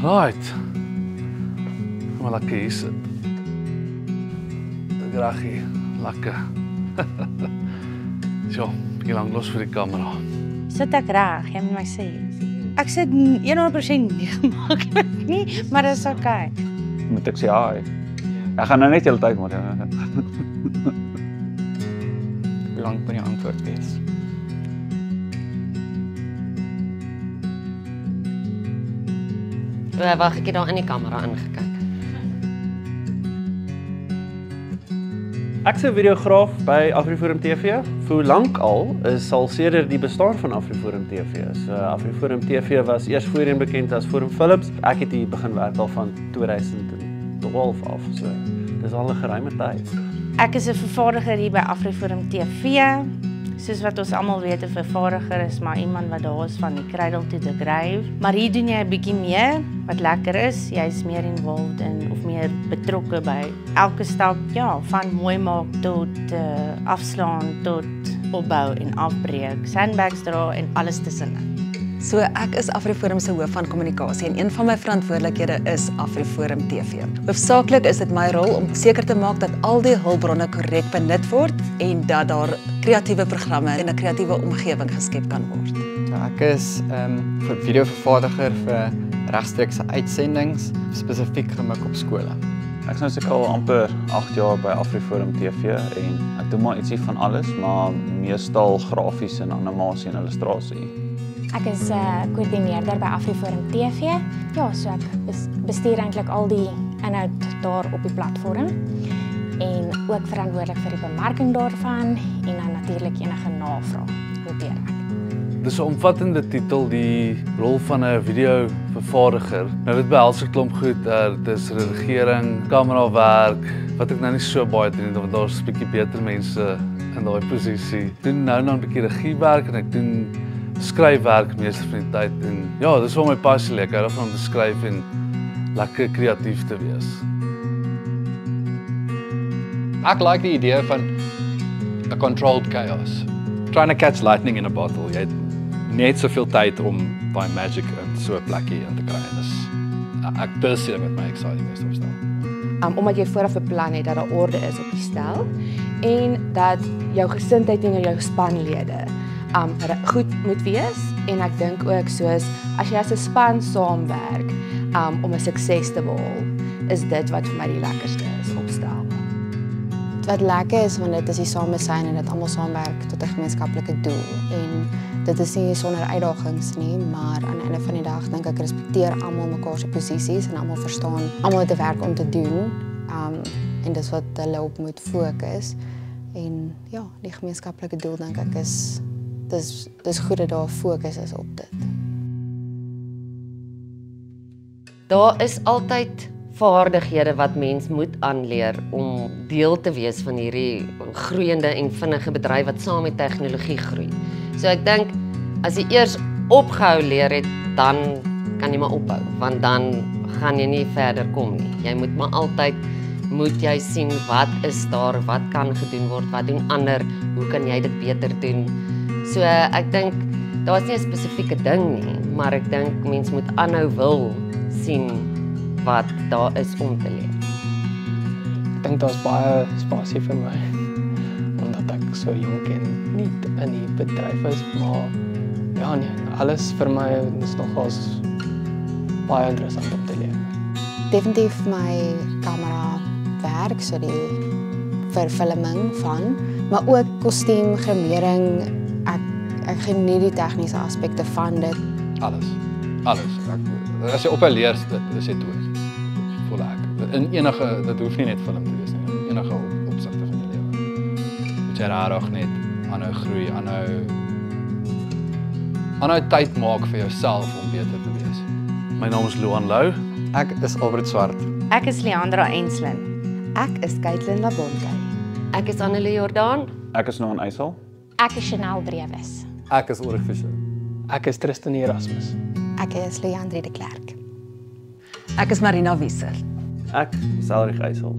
Right. Maar lekker hier sit. Graag hier. Lekker. Zo, bietjie lank los vir die kamera. Sit ek reg, jy moet my sê. Ek sit 100% nie gemaklik nie, maar dit is okay. Moet ek sê hi? Ek gaan nou net die hele tyd maar. Hoe lank kan jy antwoord wees? Wag, ek het daar in die kamera ingekyk. Ek is 'n videograaf by AfriForum TV. Vir hoe lank al is al sedert die bestaan van AfriForum TV. So AfriForum TV was eers voorheen bekend as Forum Philips. Ek het hier begin werk al van 2012 af. So dis al 'n geruime tyd. Ek is 'n vervaardiger hier by AfriForum TV. Soos wat ons almal weet, 'n vervaardiger is maar iemand wat daar is van die cradle to the grave. Maar hier doen jy 'n bietjie meer wat lekker is. Jy's meer involved in of meer betrokke by elke stap, ja, van mooi maak tot afslaan tot opbou en afbreek, sandbags dra en alles tussenin. So ek is AfriForum se hoof van kommunikasie en een van my verantwoordelikhede is AfriForum TV. Hoofsaaklik is dit my rol om seker te maak dat al die hulpbronne korrek benut word en dat daar kreatiewe programme en 'n kreatiewe omgewing geskep kan word. So ek is videovervaardiger vir regstreekse uitsendings, spesifiek gemik op skole. Ek is nou seker al amper 8 jaar by AfriForum TV en ek doen maar ietsie van alles, maar meestal grafies en animasie en illustrasie. Ek is koördineerder by AfriForum TV. Ja, so ek bestuur eintlik al die inhoud daar op die platform en ook verantwoordelik vir die bemarking daarvan en dan natuurlik enige navraag hanteer ek. Dis 'n omvattende titel, die rol van 'n videovervaardiger. Nou dit behels 'n klomp goed, dis redigering, kamerawerk, wat ek nou nie so baie doen, want daar's 'n bietjie beter mense in daai posisie. Ek doen nou 'n bietjie regiewerk en ek doen skryfwerk meeste van die tyd en ja, dis vir my passie lekker. Ek hou daarvan om te skryf en lekker kreatief te wees. Ek like die idee van 'n controlled chaos. Trying to catch lightning in a bottle. Jy het net soveel tyd om daai magic in so 'n plekkie in te kry. Ek persoonlik met my exciting is opstel. Omdat jy vooraf beplan het dat daar orde is op die stel en dat jou gesindheid teenoor jou spanlede goed moet wees en ek dink ook soos as jy as 'n span saamwerk om 'n sukses te behaal, is dit wat vir my die lekkerste is opstel. Wat lekker is want dit is die samesyn en dit almal saamwerk tot 'n gemeenskaplike doel en dit is nie sonder uitdagings nie, maar aan die einde van die dag dink ek respekteer almal mekaar se posisies en almal verstaan almal het 'n werk om te doen en dis wat hulle op moet fokus en ja, die gemeenskaplike doel dink ek is dis goed dat daar fokus is op dit. Daar is altyd vaardighede wat mens moet aanleer om deel te wees van hierdie groeiende en vinnige bedryf wat saam met tegnologie groei. So ek dink as jy eers opgehou leer het, dan kan jy maar ophou, want dan gaan jy nie verder kom nie. Jy moet maar altyd jy sien wat is daar, wat kan gedoen word, wat doen ander, hoe kan jy dit beter doen? So ek dink daar's nie 'n spesifieke ding nie, maar ek dink mens moet aanhou wil sien wat daar is om te leer. Ek dink daar's baie spasie vir my omdat ek so jonk en nie in die bedryf is, maar ja nee, alles vir my is nogals baie interessant om te leer. Definitief my kamera werk, so die verfilming van, maar ook kostuum, grimering. Ek geniet die tegniese aspekte van dit. Alles. As jy ophou leer, is jy dood. Voel ek. In enige, dit hoef nie net film te wees nie, in enige opsigte van jou lewe. Moet jy rarig net aanhou groei, aanhou tyd maak vir jouself om beter te wees. My naam is Luan Lou. Ek is Albert Swart. Ek is Leandra Enslin. Ek is Caitlin Labonte. Ek is Annelie Jordaan. Ek is Noan Eysel. Ek is Chanel Brewes. Ek is Ulrich Fischer. Ek is Tristan Erasmus. Ek is Leandrie de Klerk. Ek is Marina Wieser. Ek is Ulrich Eysel.